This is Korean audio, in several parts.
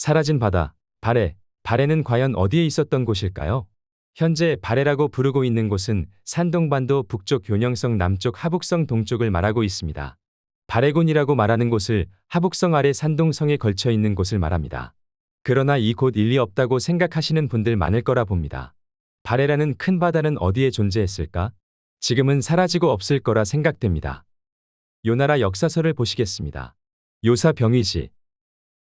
사라진 바다, 발해. 발해는 과연 어디에 있었던 곳일까요? 현재 발해라고 부르고 있는 곳은 산동반도 북쪽 요령성 남쪽 하북성 동쪽을 말하고 있습니다. 발해군이라고 말하는 곳을 하북성 아래 산동성에 걸쳐 있는 곳을 말합니다. 그러나 이 곳 일리 없다고 생각하시는 분들 많을 거라 봅니다. 발해라는 큰 바다는 어디에 존재했을까? 지금은 사라지고 없을 거라 생각됩니다. 요나라 역사서를 보시겠습니다. 요사 병위지.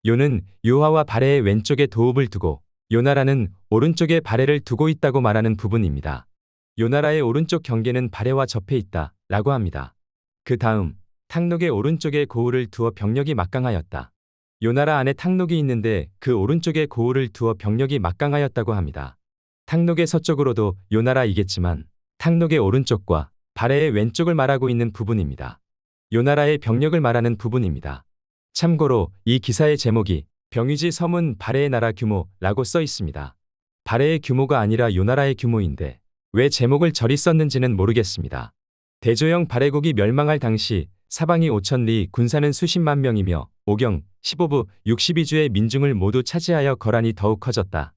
요는 요하와 발해의 왼쪽에 도읍을 두고 요나라는 오른쪽에 발해를 두고 있다고 말하는 부분입니다. 요나라의 오른쪽 경계는 발해와 접해 있다 라고 합니다. 그 다음 탕록의 오른쪽에 고을을 두어 병력이 막강하였다. 요나라 안에 탕록이 있는데 그 오른쪽에 고을을 두어 병력이 막강하였다고 합니다. 탕록의 서쪽으로도 요나라이겠지만 탕록의 오른쪽과 발해의 왼쪽을 말하고 있는 부분입니다. 요나라의 병력을 말하는 부분입니다. 참고로 이 기사의 제목이 병위지 섬은 발해의 나라 규모라고 써 있습니다. 발해의 규모가 아니라 요나라의 규모인데 왜 제목을 저리 썼는지는 모르겠습니다. 대조영 발해국이 멸망할 당시 사방이 5,000리 군사는 수십만 명이며 오경, 15부, 62주의 민중을 모두 차지하여 거란이 더욱 커졌다.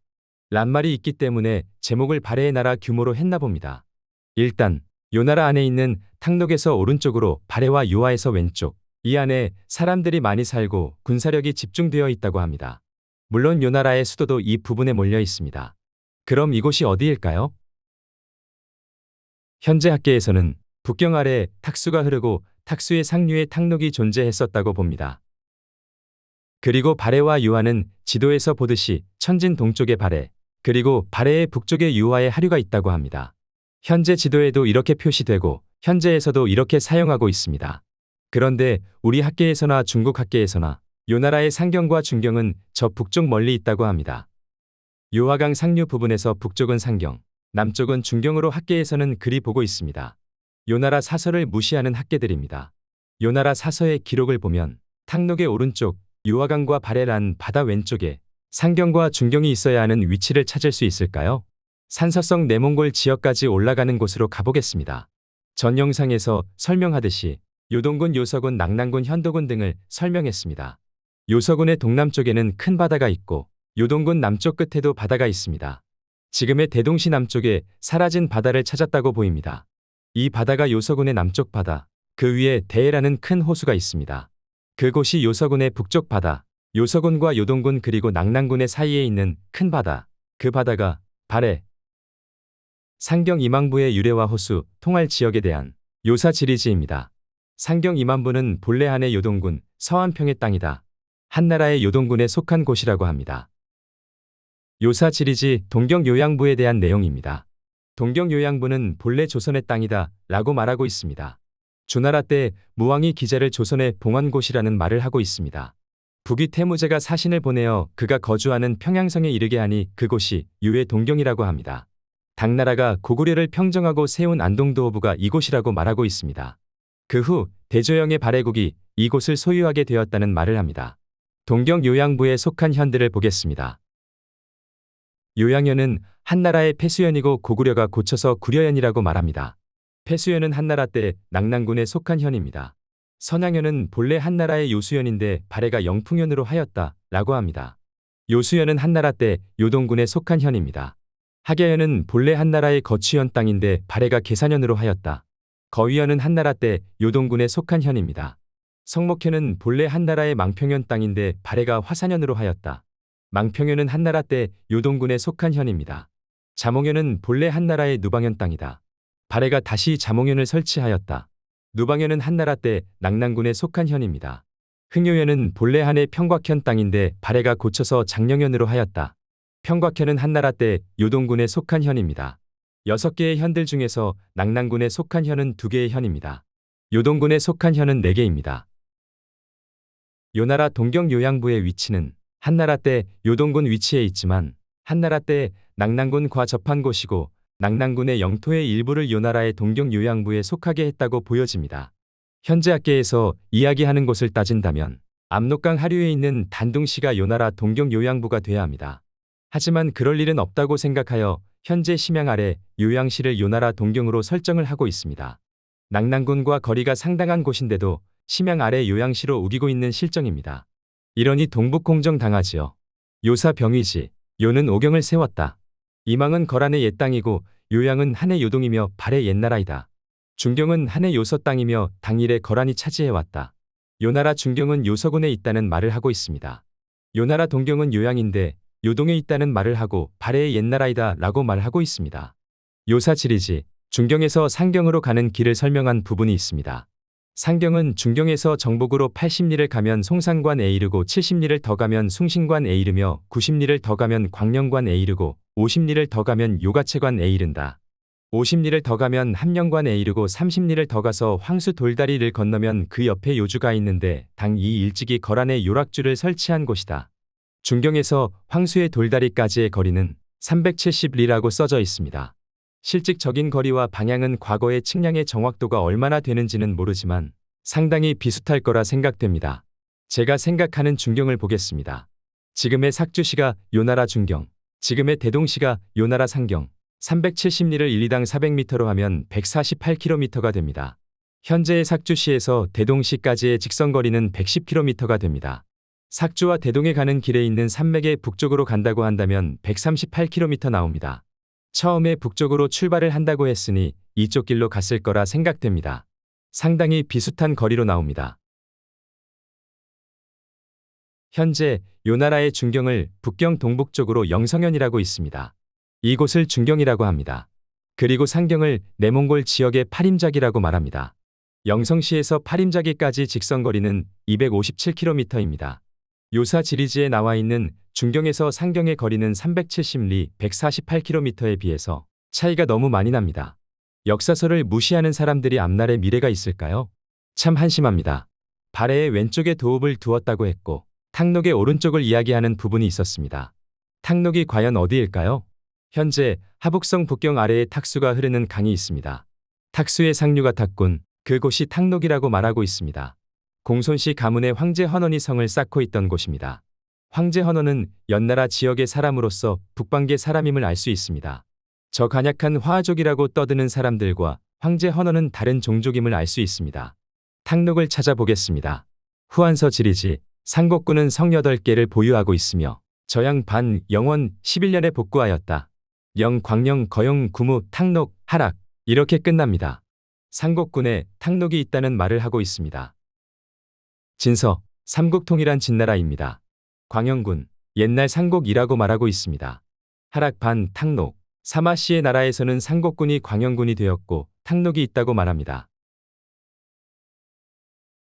란 말이 있기 때문에 제목을 발해의 나라 규모로 했나 봅니다. 일단 요나라 안에 있는 탕록에서 오른쪽으로 발해와 요하에서 왼쪽, 이 안에 사람들이 많이 살고 군사력이 집중되어 있다고 합니다. 물론 요나라의 수도도 이 부분에 몰려 있습니다. 그럼 이곳이 어디일까요? 현재 학계에서는 북경 아래에 탁수가 흐르고 탁수의 상류에 탕록이 존재했었다고 봅니다. 그리고 발해와 요하는 지도에서 보듯이 천진 동쪽에 발해, 그리고 발해의 북쪽에 요하의 하류가 있다고 합니다. 현재 지도에도 이렇게 표시되고 현재에서도 이렇게 사용하고 있습니다. 그런데 우리 학계에서나 중국 학계에서나 요나라의 상경과 중경은 저 북쪽 멀리 있다고 합니다. 요하강 상류 부분에서 북쪽은 상경, 남쪽은 중경으로 학계에서는 그리 보고 있습니다. 요나라 사서를 무시하는 학계들입니다. 요나라 사서의 기록을 보면 탕록의 오른쪽 요하강과 발해란 바다 왼쪽에 상경과 중경이 있어야 하는 위치를 찾을 수 있을까요? 산서성 내몽골 지역까지 올라가는 곳으로 가보겠습니다. 전 영상에서 설명하듯이 요동군, 요서군, 낙랑군, 현도군 등을 설명했습니다. 요서군의 동남쪽에는 큰 바다가 있고 요동군 남쪽 끝에도 바다가 있습니다. 지금의 대동시 남쪽에 사라진 바다를 찾았다고 보입니다. 이 바다가 요서군의 남쪽 바다, 그 위에 대해라는 큰 호수가 있습니다. 그곳이 요서군의 북쪽 바다, 요서군과 요동군 그리고 낙랑군의 사이에 있는 큰 바다, 그 바다가 발해. 상경 이망부의 유래와 호수, 통할 지역에 대한 요사 지리지입니다. 상경 이만부는 본래 한의 요동군, 서안평의 땅이다. 한나라의 요동군에 속한 곳이라고 합니다. 요사 지리지 동경요양부에 대한 내용입니다. 동경요양부는 본래 조선의 땅이다 라고 말하고 있습니다. 주나라 때 무왕이 기자를 조선의 봉헌곳이라는 말을 하고 있습니다. 북위 태무제가 사신을 보내어 그가 거주하는 평양성에 이르게 하니 그곳이 유의 동경이라고 합니다. 당나라가 고구려를 평정하고 세운 안동도호부가 이곳이라고 말하고 있습니다. 그 후 대조영의 발해국이 이곳을 소유하게 되었다는 말을 합니다. 동경요양부에 속한 현들을 보겠습니다. 요양현은 한나라의 폐수현이고 고구려가 고쳐서 구려현이라고 말합니다. 폐수현은 한나라 때 낙랑군에 속한 현입니다. 선양현은 본래 한나라의 요수현인데 발해가 영풍현으로 하였다 라고 합니다. 요수현은 한나라 때 요동군에 속한 현입니다. 하계현은 본래 한나라의 거취현 땅인데 발해가 계산현으로 하였다. 거위현은 한나라 때 요동군에 속한 현입니다. 성목현은 본래 한나라의 망평현 땅인데 발해가 화산현으로 하였다. 망평현은 한나라 때 요동군에 속한 현입니다. 자몽현은 본래 한나라의 누방현 땅이다. 발해가 다시 자몽현을 설치하였다. 누방현은 한나라 때 낙랑군에 속한 현입니다. 흥효현은 본래 한의 평곽현 땅인데 발해가 고쳐서 장령현으로 하였다. 평곽현은 한나라 때 요동군에 속한 현입니다. 6개의 현들 중에서 낙랑군에 속한 현은 2개의 현입니다. 요동군에 속한 현은 4개입니다. 요나라 동경요양부의 위치는 한나라 때 요동군 위치에 있지만 한나라 때 낙랑군과 접한 곳이고 낙랑군의 영토의 일부를 요나라의 동경요양부에 속하게 했다고 보여집니다. 현재 학계에서 이야기하는 곳을 따진다면 압록강 하류에 있는 단둥시가 요나라 동경요양부가 돼야 합니다. 하지만 그럴 일은 없다고 생각하여 현재 심양 아래 요양시를 요나라 동경으로 설정을 하고 있습니다. 낙랑군과 거리가 상당한 곳인데도 심양 아래 요양시로 우기고 있는 실정입니다. 이러니 동북공정 당하지요. 요사 병위지, 요는 오경을 세웠다. 이망은 거란의 옛 땅이고 요양은 한의 요동이며 발의 옛나라이다. 중경은 한의 요서 땅이며 당일에 거란이 차지해왔다. 요나라 중경은 요서군에 있다는 말을 하고 있습니다. 요나라 동경은 요양인데 요동에 있다는 말을 하고 발해의 옛나라이다 라고 말하고 있습니다. 요사 지리지, 중경에서 상경으로 가는 길을 설명한 부분이 있습니다. 상경은 중경에서 정복으로 80리를 가면 송산관에 이르고 70리를 더 가면 숭신관에 이르며 90리를 더 가면 광령관에 이르고 50리를 더 가면 요가채관에 이른다. 50리를 더 가면 함령관에 이르고 30리를 더 가서 황수 돌다리를 건너면 그 옆에 요주가 있는데 당 이 일찍이 거란의 요락주를 설치한 곳이다. 중경에서 황수의 돌다리까지의 거리는 370리라고 써져 있습니다. 실직적인 거리와 방향은 과거의 측량의 정확도가 얼마나 되는지는 모르지만 상당히 비슷할 거라 생각됩니다. 제가 생각하는 중경을 보겠습니다. 지금의 삭주시가 요나라 중경, 지금의 대동시가 요나라 상경, 370리를 1, 2당 400m로 하면 148km가 됩니다. 현재의 삭주시에서 대동시까지의 직선거리는 110km가 됩니다. 삭주와 대동에 가는 길에 있는 산맥의 북쪽으로 간다고 한다면 138km 나옵니다. 처음에 북쪽으로 출발을 한다고 했으니 이쪽 길로 갔을 거라 생각됩니다. 상당히 비슷한 거리로 나옵니다. 현재 요나라의 중경을 북경 동북쪽으로 영성현이라고 있습니다. 이곳을 중경이라고 합니다. 그리고 상경을 내몽골 지역의 파림자기라고 말합니다. 영성시에서 파림자기까지 직선거리는 257km입니다. 요사 지리지에 나와 있는 중경에서 상경의 거리는 370리 148km에 비해서 차이가 너무 많이 납니다. 역사서를 무시하는 사람들이 앞날에 미래가 있을까요? 참 한심합니다. 발해의 왼쪽에 도읍을 두었다고 했고 탕록의 오른쪽을 이야기하는 부분이 있었습니다. 탕록이 과연 어디일까요? 현재 하북성 북경 아래에 탁수가 흐르는 강이 있습니다. 탁수의 상류가 탁군, 그곳이 탕록이라고 말하고 있습니다. 공손시 가문의 황제 헌원이 성을 쌓고 있던 곳입니다. 황제 헌원은 연나라 지역의 사람으로서 북방계 사람임을 알 수 있습니다. 저 간약한 화족이라고 떠드는 사람들과 황제 헌원은 다른 종족임을 알 수 있습니다. 탕록을 찾아보겠습니다. 후한서 지리지, 상곡군은 성 8개를 보유하고 있으며 저양 반 영원 11년에 복구하였다. 영 광령 거영 구무 탕록 하락 이렇게 끝납니다. 상곡군에 탕록이 있다는 말을 하고 있습니다. 진서, 삼국통일한 진나라입니다. 광영군, 옛날 상곡이라고 말하고 있습니다. 하락 반 탕록, 사마씨의 나라에서는 상곡군이 광영군이 되었고 탕록이 있다고 말합니다.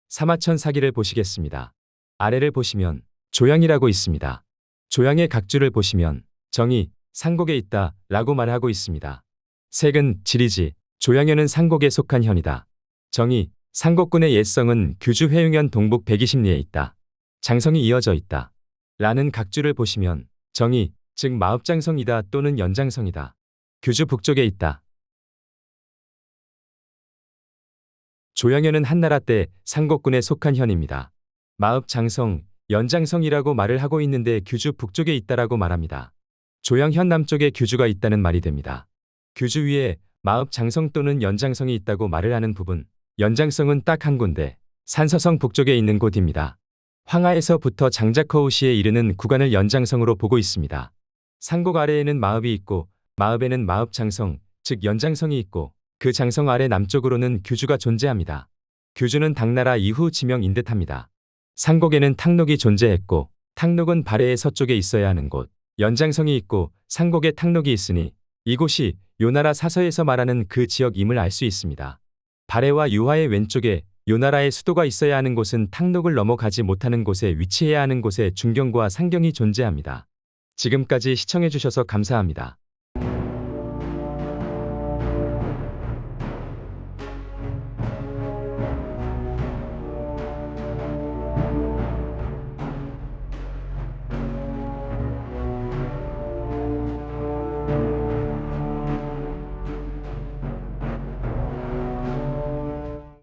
사마천 사기를 보시겠습니다. 아래를 보시면 조양이라고 있습니다. 조양의 각주를 보시면 정이 상곡에 있다 라고 말하고 있습니다. 색은 지리지, 조양현은 상곡에 속한 현이다. 정이, 상곡군의 옛성은 규주 회흥현 동북 120리에 있다. 장성이 이어져 있다. 라는 각주를 보시면 정이, 즉 마읍장성이다 또는 연장성이다. 규주 북쪽에 있다. 조양현은 한나라 때 상곡군에 속한 현입니다. 마읍장성, 연장성이라고 말을 하고 있는데 규주 북쪽에 있다라고 말합니다. 조양현 남쪽에 규주가 있다는 말이 됩니다. 규주 위에 마읍장성 또는 연장성이 있다고 말을 하는 부분, 연장성은 딱 한 군데, 산서성 북쪽에 있는 곳입니다. 황하에서부터 장자커우시에 이르는 구간을 연장성으로 보고 있습니다. 상곡 아래에는 마읍이 있고 마읍에는 마읍장성, 즉 연장성이 있고 그 장성 아래 남쪽으로는 규주가 존재합니다. 규주는 당나라 이후 지명인 듯합니다. 상곡에는 탕록이 존재했고 탕록은 발해의 서쪽에 있어야 하는 곳, 연장성이 있고 상곡에 탕록이 있으니 이곳이 요나라 사서에서 말하는 그 지역임을 알 수 있습니다. 발해와 유화의 왼쪽에 요나라의 수도가 있어야 하는 곳은 탕록을 넘어가지 못하는 곳에 위치해야 하는 곳에 중경과 상경이 존재합니다. 지금까지 시청해주셔서 감사합니다.